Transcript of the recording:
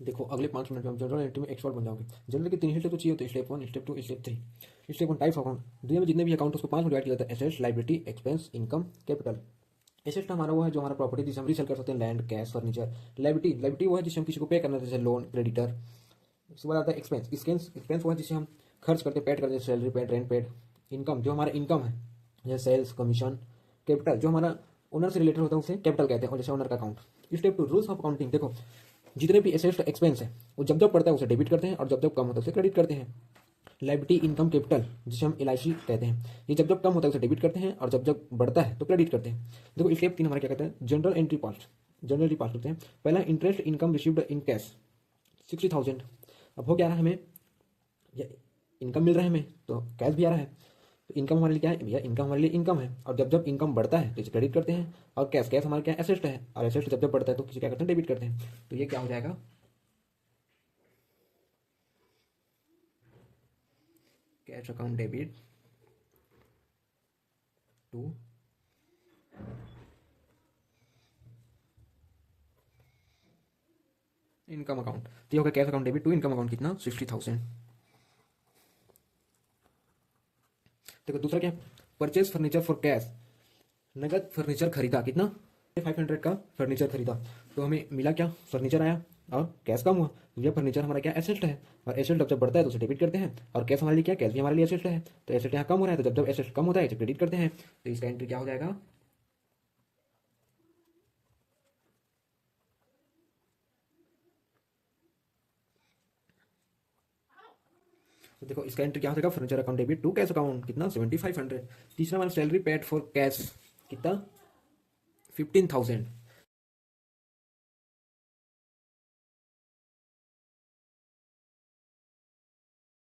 देखो अगले 5 मिनट में हम जनरल एंट्री में एक्सपर्ट बन जाओगे। जनरल के 3 स्टेप तो चाहिए होते हैं, step 1, step 2, step 3। Step 1 types of account. दुनिया में जितने भी अकाउंट उसको 5 में डिवाइड किया जाता है: assets, liability, expense, income, capital. Asset हमारा वो है जो हमारा प्रॉपर्टी जिसे हम रीसेल कर सकते हैं, लैंड, कैश, फर्नीचर। लाइबिलिटी वो है जिसे हम किसी को पे करना है, जैसे लोन, क्रेडिटर। इसके बाद आता है एक्सपेंस। एक्सपेंस वो है जिसे हम खर्च करते पेड करते हैं, salary paid, rent paid. Income जो हमारा इनकम है, जैसे सेल्स, कमीशन। कैपिटल जो हमारा ओनर से रिलेटेड होता है उसे कैपिटल कहते हैं, और जैसे ओनर का account. Step 2 rules of accounting. देखो जितने भी एसेट्स एक्सपेंस है वो जब जब बढ़ता है उसे डेबिट करते हैं, और जब जब कम होता है उसे क्रेडिट करते हैं। लाइबिलिटी, इनकम, कैपिटल जिसे हम एलआईसी कहते हैं, ये जब जब कम होता है उसे डेबिट करते हैं, और जब जब बढ़ता है तो क्रेडिट करते हैं। देखो स्टेप 3 हमारे क्या कहते हैं, जनरल एंट्री पास। जनरल एंट्री पास करते हैं। पहला interest income received in cash 60,000। अब हो क्या रहा है हमें, इनकम मिल रहा है हमें तो कैश भी आ रहा है। तो इनकम हमारे लिए क्या है भैया, इनकम हमारे लिए इनकम है, और जब जब इनकम बढ़ता है तो इसे क्रेडिट करते हैं। और कैश, कैश हमारा क्या एसेट है, और एसेट जब जब बढ़ता है तो किसी क्या करते हैं, डेबिट करते हैं। तो ये क्या हो जाएगा, cash account debit to income account. तो ये होगा cash account debit to income account, कितना 60,000। देखो दूसरा क्या, परचेज फर्नीचर फॉर कैश। नगद फर्नीचर खरीदा, कितना 500 का फर्नीचर खरीदा, तो हमें मिला क्या, फर्नीचर आया और कैश कम हुआ। तो यह फर्नीचर हमारा क्या एसेट है, और एसेट जब जब बढ़ता है तो उसे डेबिट करते हैं। और कैश हमारे लिए क्या, कैश भी हमारे लिए एसेट है, तो एसेट यहाँ कम हो रहा है तो जब जब एसेट कम होता है तो क्रेडिट करते हैं। तो इसका एंट्री क्या हो जाएगा, तो देखो इसका एंट्री क्या हो जाएगा, furniture account debit to cash account, कितना 7500। तीसरा हमारा सैलरी पेड फॉर कैश, कितना 15,000।